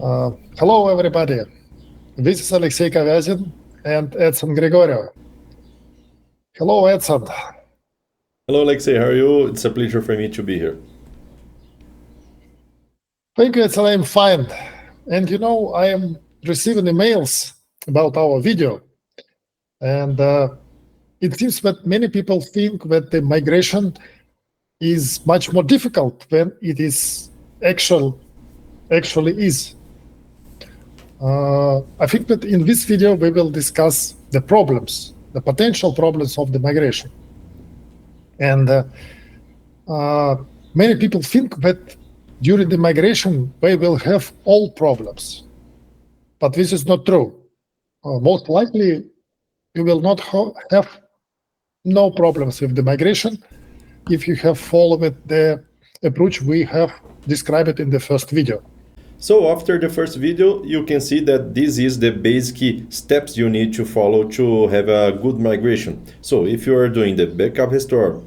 Hello, everybody. This is Alexey Kovyazin and Edson Gregorio. Hello, Edson. Hello, Alexey. How are you? It's a pleasure for me to be here. Thank you, Edson. I'm fine. And I am receiving emails about our video. And it seems that many people think that the migration is much more difficult than it is actually is. I think that in this video, we will discuss the problems, the potential problems of the migration. And many people think that during the migration, we will have all problems. But this is not true. Most likely, you will not have no problems with the migration if you have followed the approach we have described in the first video. So after the first video, you can see that this is the basic steps you need to follow to have a good migration. So if you are doing the backup restore,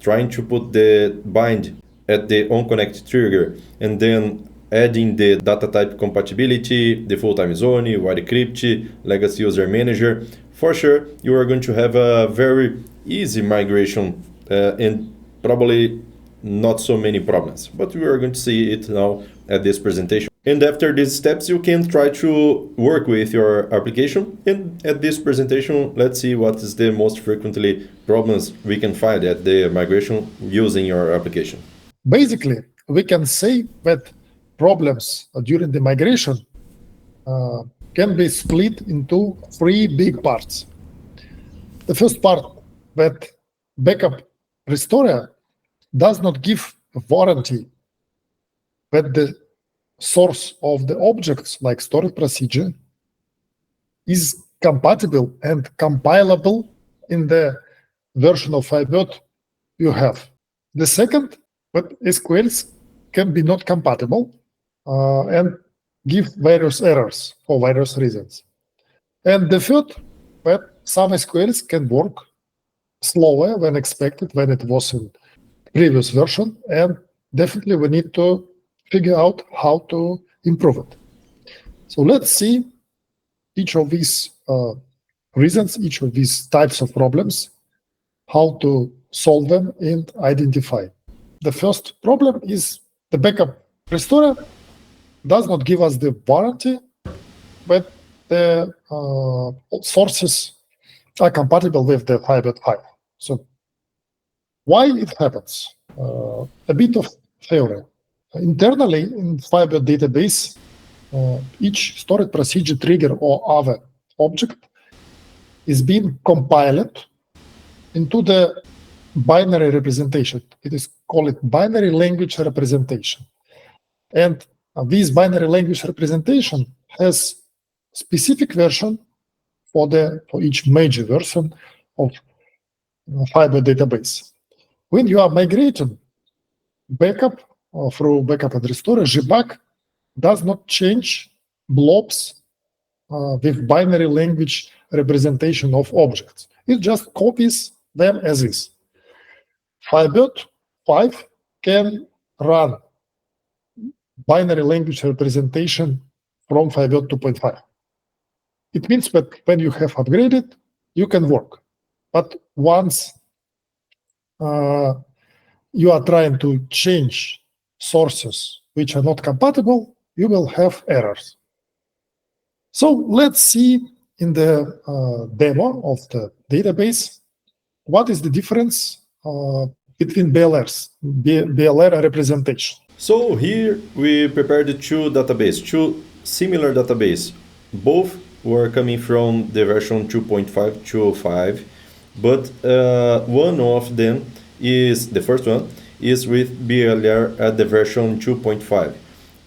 trying to put the bind at the onConnect trigger, and then adding the data type compatibility, the full-time zone, widecrypt, legacy user manager, for sure you are going to have a very easy migration and probably not so many problems. But we are going to see it now at this presentation. And after these steps, you can try to work with your application. And at this presentation, let's see what is the most frequently problems we can find at the migration using your application. Basically, we can say that problems during the migration can be split into three big parts. The first part, that backup restorer does not give a warranty that the source of the objects, like storage procedure, is compatible and compilable in the version of Firebird you have. The second, that SQLs can be not compatible and give various errors for various reasons. And the third, that some SQLs can work slower than expected when it was in previous version, and definitely we need to figure out how to improve it. So let's see each of these reasons, each of these types of problems, how to solve them and identify. The first problem is the backup restorer does not give us the warranty, but the sources are compatible with the Firebird 5. So why it happens? A bit of theory. Internally, in Firebird database, each storage procedure trigger or other object is being compiled into the binary representation. It is called binary language representation. And this binary language representation has specific version for each major version of Firebird database. When you are migrating backup through backup and restore, GBAC does not change blobs with binary language representation of objects. It just copies them as is. Firebird 5 can run binary language representation from Firebird 2.5. It means that when you have upgraded, you can work. But once you are trying to change sources which are not compatible, you will have errors. So let's see in the demo of the database, what is the difference between BLR representation. So here we prepared two similar databases. Both were coming from the version 2.5 to 5, but one of them is, the first one, is with BLR at the version 2.5.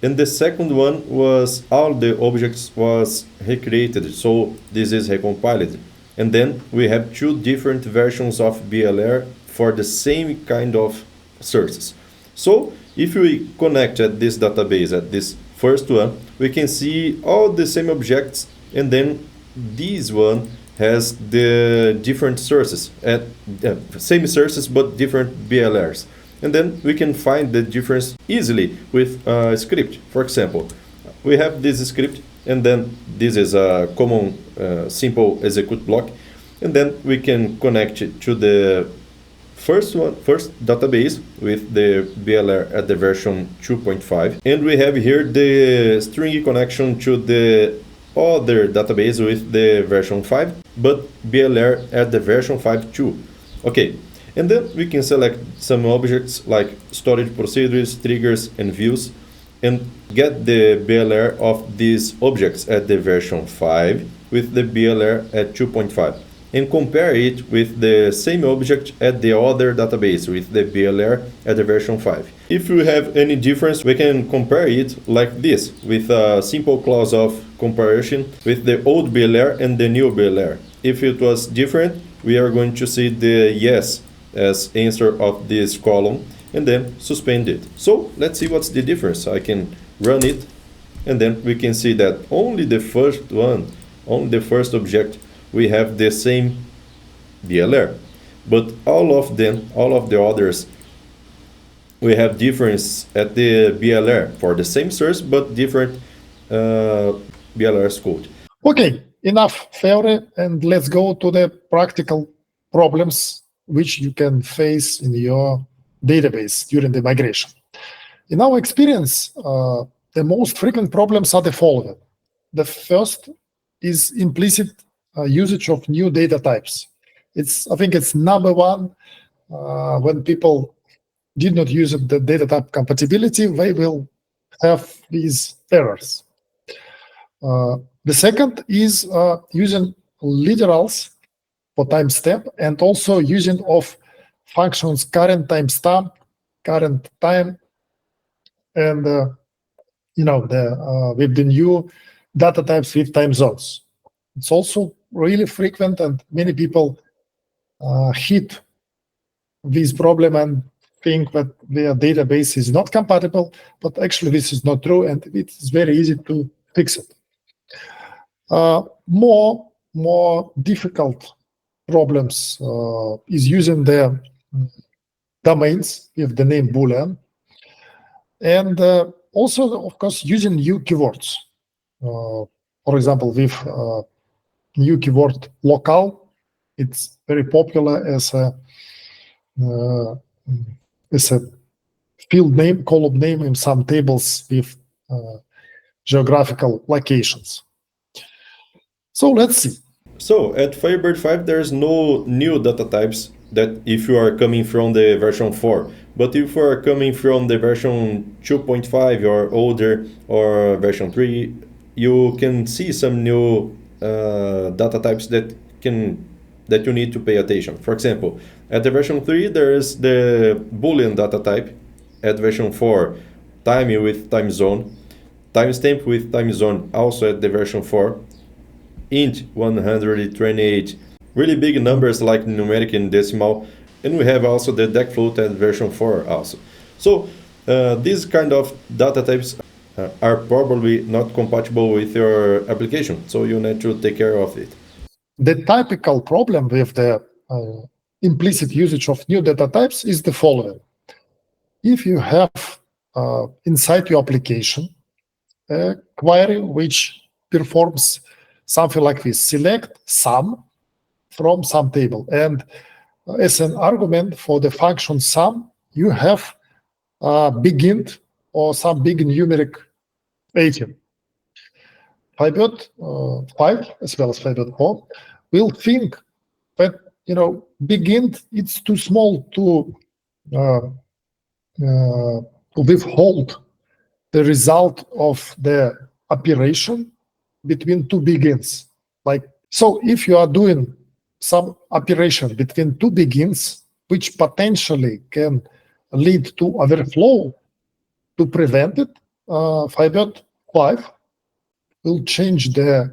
And the second one was all the objects was recreated, so this is recompiled. And then we have two different versions of BLR for the same kind of sources. So if we connect at this database, at this first one, we can see all the same objects, and then this one has the different sources, same sources but different BLRs. And then we can find the difference easily with a script. For example, we have this script, and then this is a common simple execute block, and then we can connect it to the first database with the BLR at the version 2.5, and we have here the stringy connection to the other database with the version 5, but BLR at the version 5.2. Okay, and then we can select some objects like storage procedures, triggers, and views, and get the BLR of these objects at the version 5 with the BLR at 2.5, and compare it with the same object at the other database with the BLR at the version 5. If we have any difference, we can compare it like this, with a simple clause of comparison with the old BLR and the new BLR. If it was different, we are going to see the yes as answer of this column, and then suspend it. So let's see what's the difference. I can run it, and then we can see that only the first one, only the first object, we have the same BLR, but all of them, all of the others, we have difference at the BLR for the same source but different BLR's code. Okay, enough theory, and let's go to the practical problems which you can face in your database during the migration. In our experience, the most frequent problems are the following. The first is implicit usage of new data types. I think it's number one. When people did not use the data type compatibility, they will have these errors. The second is using literals for timestamp, and also using of functions current timestamp, current time, and with the new data types with time zones. It's also really frequent, and many people hit this problem and think that their database is not compatible, but actually this is not true, and it's very easy to fix it. More difficult problems is using the domains with the name Boolean, and also, of course, using new keywords. For example, with new keyword local, it's very popular as a field name, column name in some tables with geographical locations. So let's see. So at Firebird 5, there's no new data types that if you are coming from the version 4. But if you are coming from the version 2.5 or older, or version 3, you can see some new data types that you need to pay attention. For example, at the version 3, there is the Boolean data type. At version 4, time with time zone, timestamp with time zone, also at the version 4. Int 128, really big numbers like numeric and decimal, and we have also the deck float at version 4 also. So these kind of data types are probably not compatible with your application, so you need to take care of it. The typical problem with the implicit usage of new data types is the following. If you have inside your application a query which performs something like this: select sum from some table, and as an argument for the function sum, you have big int or some big numeric item. Firebird 5 as well as Firebird 4 will think that big int, it's too small to withhold the result of the operation between two big ints. So if you are doing some operation between two big ints, which potentially can lead to overflow, to prevent it, Firebird 5 will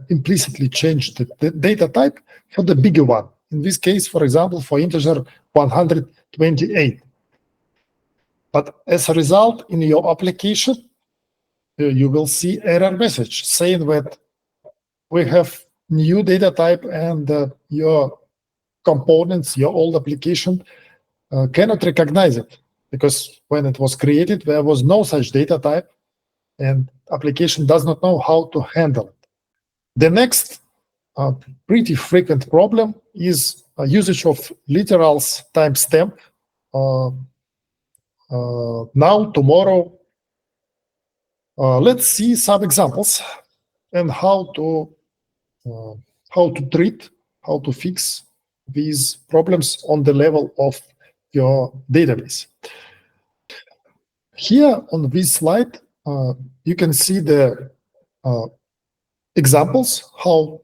implicitly change the data type for the bigger one. In this case, for example, for integer 128. But as a result, in your application, you will see error message saying that we have new data type, and your components, your old application cannot recognize it, because when it was created, there was no such data type, and application does not know how to handle it. The next pretty frequent problem is usage of literals timestamp, now, tomorrow. Let's see some examples and how to treat, how to fix these problems on the level of your database. Here on this slide, you can see the examples, how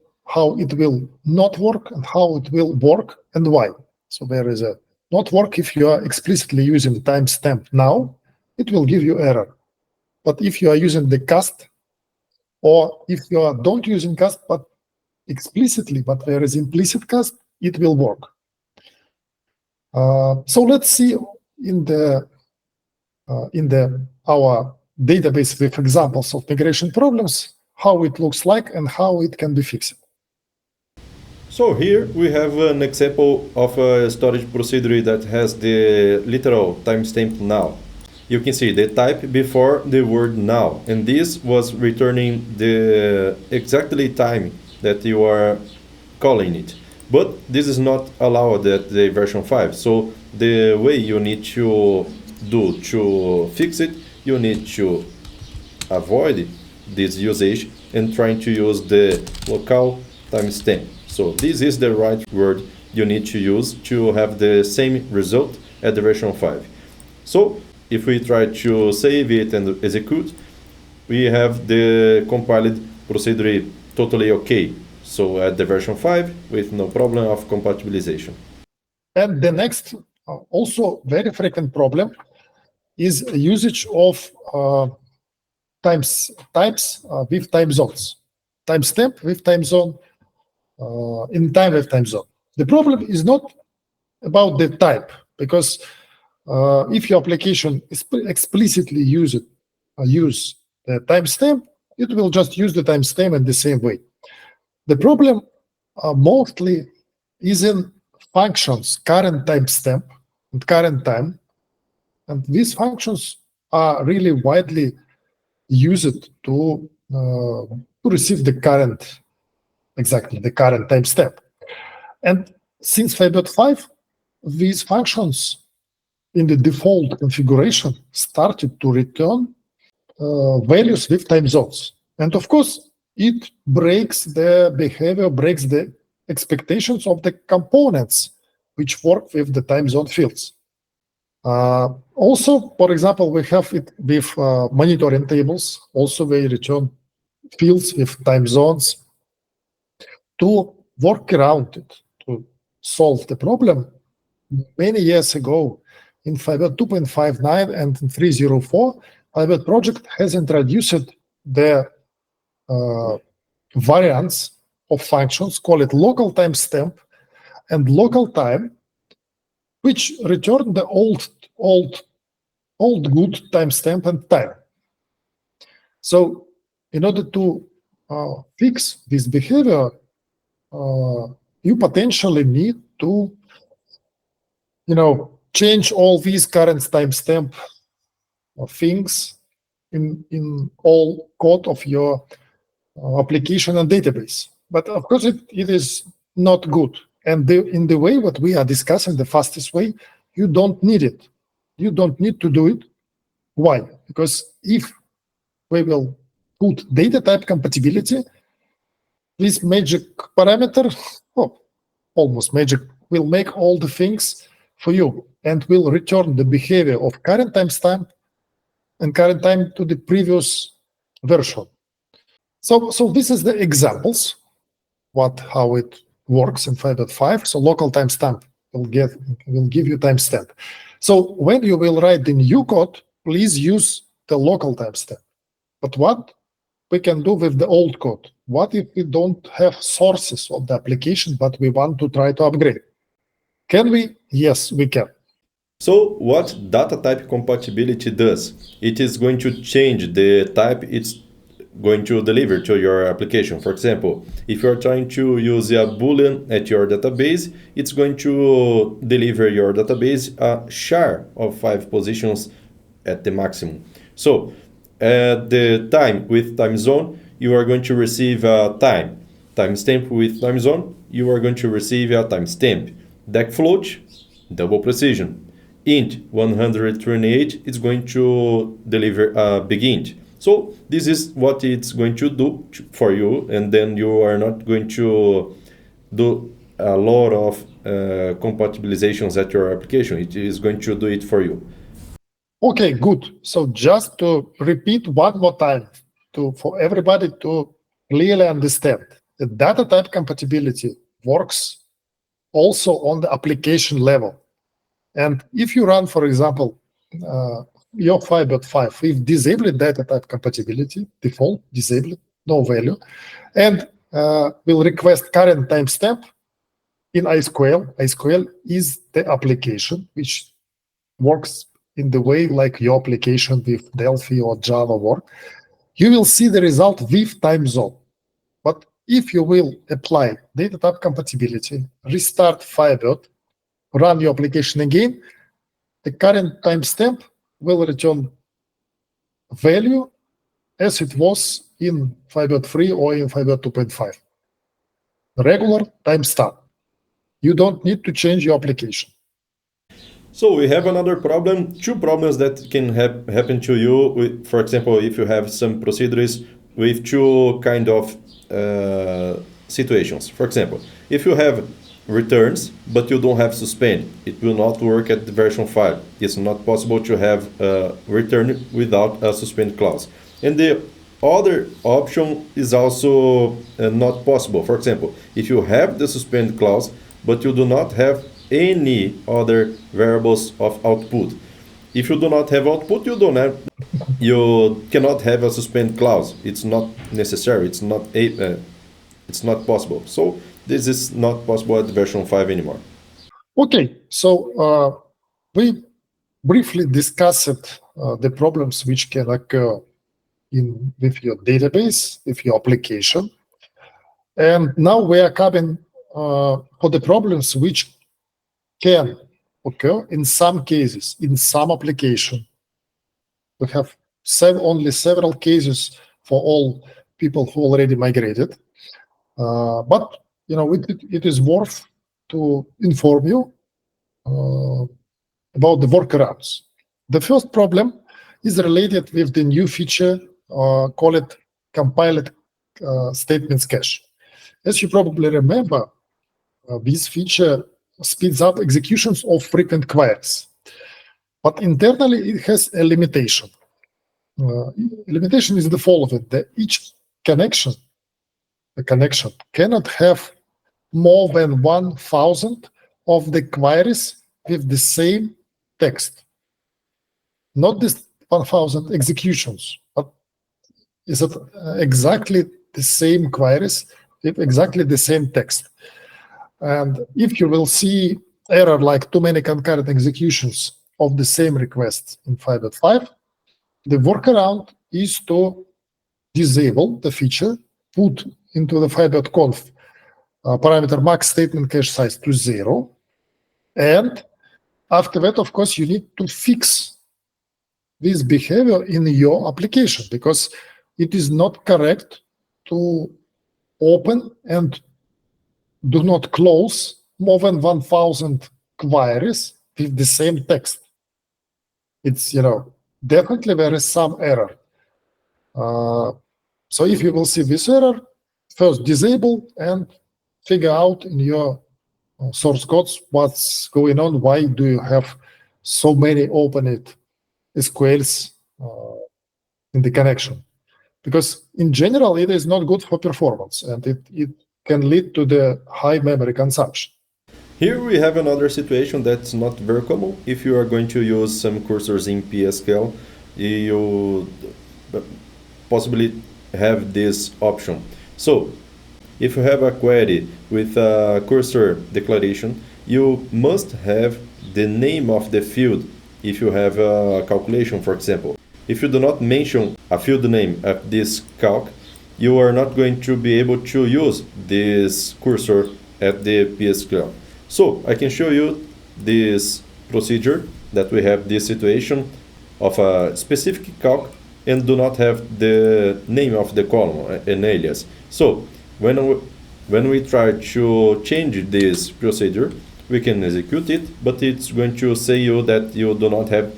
it will not work and how it will work and why. So there is a not work if you are explicitly using timestamp now, it will give you error. But if you are using the cast, or if you are don't using cast but explicitly, but there is implicit cast, it will work. So let's see in our database with examples of migration problems how it looks like and how it can be fixed. So here we have an example of a storage procedure that has the literal timestamp now. You can see the type before the word now, and this was returning the exactly time that you are calling it. But this is not allowed at the version 5. So the way you need to do to fix it, you need to avoid this usage and trying to use the local timestamp. So this is the right word you need to use to have the same result at the version 5. So if we try to save it and execute, we have the compiled procedure totally okay. So at the version 5 with no problem of compatibilization. And the next, also very frequent problem is usage of types with time zones. Timestamp with time zone, in time with time zone. The problem is not about the type, because if your application explicitly use the timestamp, it will just use the timestamp in the same way. The problem mostly is in functions, current timestamp and current time, and these functions are really widely used to receive the current, exactly the current timestamp. And since Firebird 5, these functions in the default configuration started to return values with time zones. And of course, it breaks the behavior, breaks the expectations of the components which work with the time zone fields. Also, for example, we have it with monitoring tables. Also, they return fields with time zones. To work around it, to solve the problem, many years ago, in Firebird 2.59 and in 3.04, Firebird project has introduced the variants of functions, call it local timestamp and local time, which return the old good timestamp and time. So in order to fix this behavior, you potentially need to, change all these current timestamp things in all code of your application and database. But of course, it is not good. And in the way what we are discussing, the fastest way, you don't need it. You don't need to do it. Why? Because if we will put data type compatibility, this magic parameter, almost magic, will make all the things for you and will return the behavior of current timestamp and current time to the previous version. So this is the examples, how it works in Firebird 5. So local timestamp will give you timestamp. So when you will write the new code, please use the local timestamp. But what we can do with the old code? What if we don't have sources of the application, but we want to try to upgrade? Can we? Yes, we can. So what data type compatibility does? It is going to change the type it's going to deliver to your application. For example, if you're trying to use a Boolean at your database, it's going to deliver your database a char of 5 positions at the maximum. So At the time with time zone, you are going to receive a time. Timestamp with time zone, you are going to receive a timestamp. Deck float, double precision. Int 128 is going to deliver a big int. So this is what it's going to do for you, and then you are not going to do a lot of compatibilizations at your application. It is going to do it for you. Okay, good. So just to repeat one more time for everybody to clearly understand, the data type compatibility works also on the application level. And if you run, for example, your Firebird 5 with disabled data type compatibility, default, disabled, no value, and will request current timestamp in iSQL. iSQL is the application which works in the way like your application with Delphi or Java work. You will see the result with time zone. But if you will apply data type compatibility, restart Firebird, run your application again, the current timestamp will return value as it was in Firebird 3 or in Firebird 2.5. Regular timestamp. You don't need to change your application. So we have another problem, two problems that can happen to you. For example, if you have some procedures with two kind of situations. For example, if you have returns, but you don't have suspend, it will not work at the version 5. It's not possible to have return without a suspend clause. And the other option is also not possible. For example, if you have the suspend clause, but you do not have any other variables of output. If you do not have output, you cannot have a suspend clause. It's not necessary. It's not possible. So this is not possible at version 5 anymore. Okay, so we briefly discussed the problems which can occur with your database, with your application. And now we are coming for the problems which can occur in some cases, in some application. We have only several cases for all people who already migrated. But it is worth to inform you about the workarounds. The first problem is related with the new feature, call it compiled statements cache. As you probably remember, this feature speeds up executions of frequent queries. But internally, it has a limitation. Limitation is the following: that each connection cannot have more than 1,000 of the queries with the same text. Not this 1,000 executions, but is it exactly the same queries with exactly the same text. And if you will see error like too many concurrent executions of the same request in Firebird 5, the workaround is to disable the feature, put into the Firebird conf parameter max statement cache size to 0. And after that, of course, you need to fix this behavior in your application, because it is not correct to open and do not close more than 1,000 queries with the same text. It's, definitely there is some error. So if you will see this error, first disable and figure out in your source codes what's going on. Why do you have so many opened SQLs in the connection? Because in general, it is not good for performance, and it can lead to the high memory consumption. Here we have another situation that's not very common. If you are going to use some cursors in PSQL, you possibly have this option. So if you have a query with a cursor declaration, you must have the name of the field if you have a calculation, for example. If you do not mention a field name of this calc, you are not going to be able to use this cursor at the PSQL. So I can show you this procedure that we have this situation of a specific calc and do not have the name of the column, an alias. So when we try to change this procedure, we can execute it, but it's going to say you that you do not have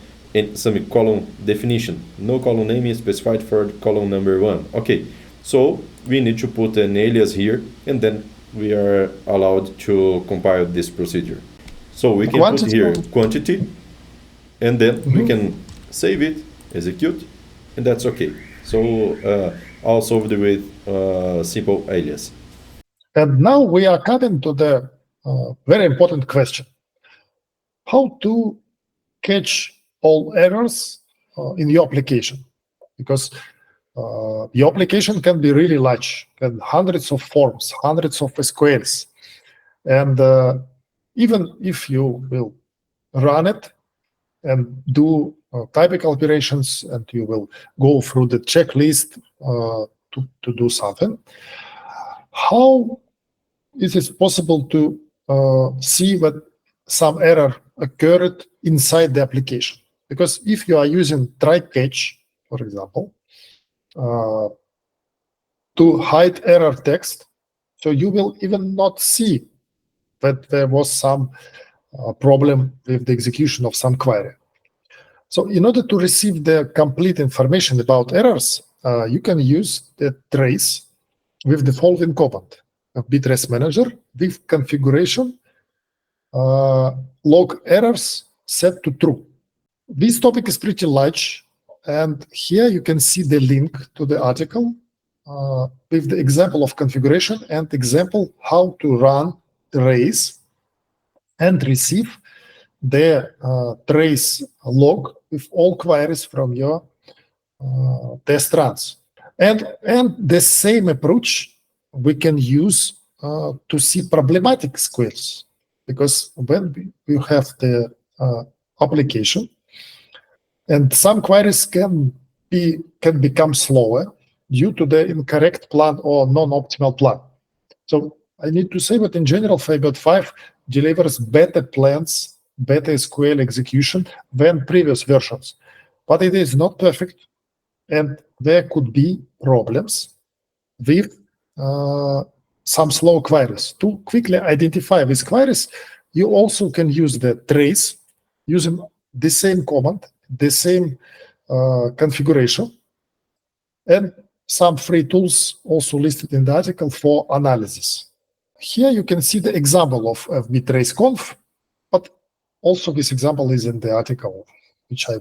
some column definition. No column name is specified for column number 1. Okay, so we need to put an alias here, and then we are allowed to compile this procedure. So we can put here quantity, and then we can save it, execute, and that's okay. So all solved with simple alias. And now we are coming to the very important question: how to catch all errors in your application? Because your application can be really large, and hundreds of forms, hundreds of SQLs. And even if you will run it and do typical operations, and you will go through the checklist to do something, how is it possible to see that some error occurred inside the application? Because if you are using try catch, for example, to hide error text, so you will even not see that there was some problem with the execution of some query. So in order to receive the complete information about errors, you can use the trace with the following command: btrace manager with configuration log errors set to true. This topic is pretty large, and here you can see the link to the article with the example of configuration and example how to run trace and receive the trace log with all queries from your test runs. And the same approach we can use to see problematic SQLs, because when you have the application, and some queries can become slower due to the incorrect plan or non-optimal plan. So I need to say that in general, Firebird 5 delivers better plans, better SQL execution than previous versions, but it is not perfect, and there could be problems with some slow queries. To quickly identify these queries, you also can use the trace using the same command, the same configuration, and some free tools also listed in the article for analysis. Here you can see the example of btrace-conf, but also this example is in the article which I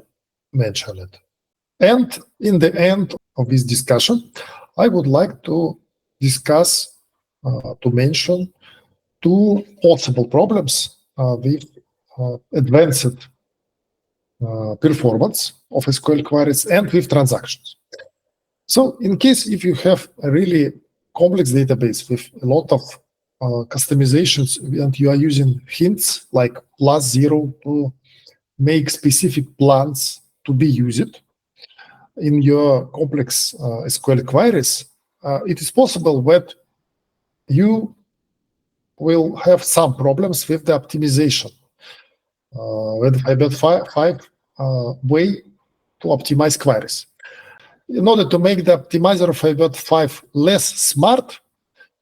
mentioned. And in the end of this discussion, I would like to discuss, to mention two possible problems with advanced performance of SQL queries and with transactions. So in case if you have a really complex database with a lot of customizations, and you are using hints like +0 to make specific plans to be used in your complex SQL queries, it is possible that you will have some problems with the optimization, with the Firebird 5 way to optimize queries. In order to make the optimizer of Firebird 5 less smart,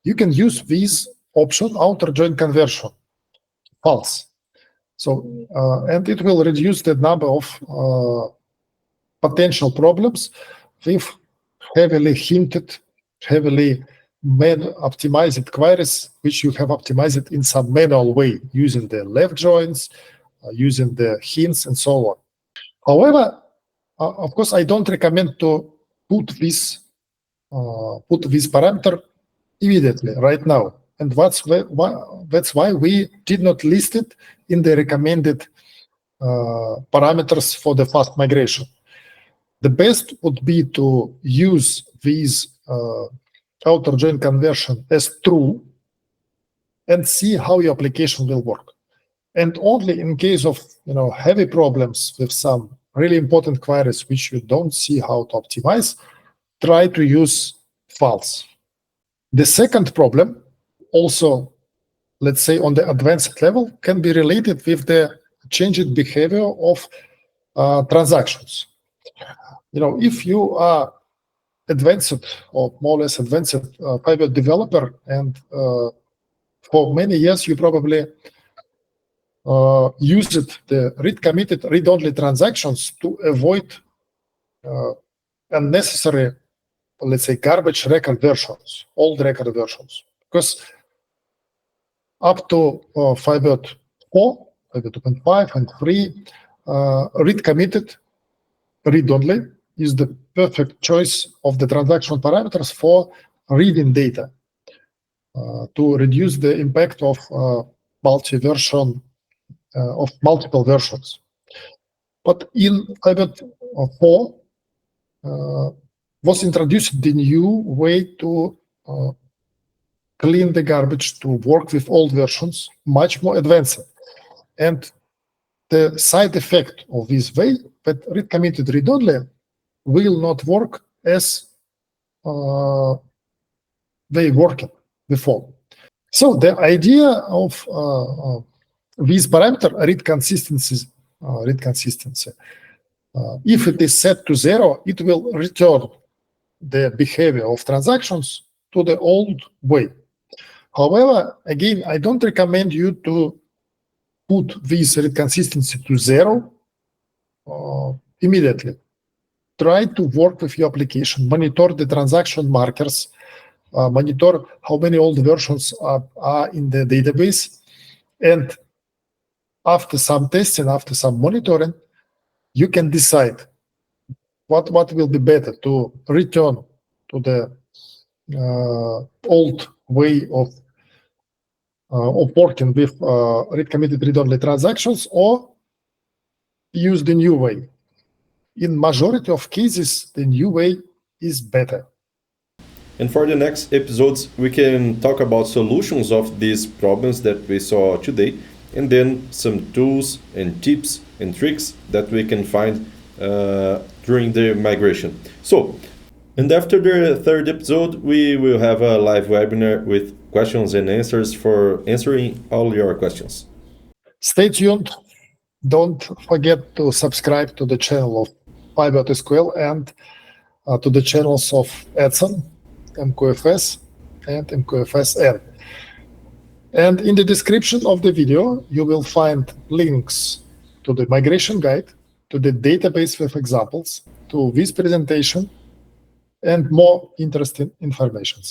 you can use this option, outer join conversion, false. So, and it will reduce the number of potential problems with heavily hinted, heavily optimized queries, which you have optimized in some manual way, using the left joins, using the hints, and so on. However, of course, I don't recommend to put this parameter immediately, right now. And that's why we did not list it in the recommended parameters for the fast migration. The best would be to use these outer join conversion as true and see how your application will work. And only in case of heavy problems with some really important queries which you don't see how to optimize, try to use false. The second problem, also, let's say on the advanced level, can be related with the changed behavior of transactions. if you are advanced or more or less advanced Firebird developer, and for many years you probably used the read committed, read only transactions to avoid unnecessary, let's say, garbage record versions, old record versions, because up to Firebird 4, Firebird 2.5 and 3, read committed, read only is the perfect choice of the transaction parameters for reading data to reduce the impact of multi-version, of multiple versions. But in Firebird 4 was introduced the new way to clean the garbage, to work with old versions, much more advanced. And the side effect of this way, that read committed, read only, will not work as they worked before. So the idea of this parameter, read consistency, if it is set to 0, it will return the behavior of transactions to the old way. However, again, I don't recommend you to put this read consistency to 0 immediately. Try to work with your application, monitor the transaction markers, monitor how many old versions are in the database, and after some testing, after some monitoring, you can decide what will be better, to return to the old way of working with read committed, read only transactions, or use the new way. In majority of cases, the new way is better. And for the next episodes, we can talk about solutions of these problems that we saw today, and then some tools and tips and tricks that we can find during the migration. So, and after the third episode, we will have a live webinar with questions and answers for answering all your questions. Stay tuned. Don't forget to subscribe to the channel of Firebird SQL and to the channels of Edson, MQFS, and MQFSN. And in the description of the video, you will find links to the migration guide, to the database with examples, to this presentation, and more interesting information.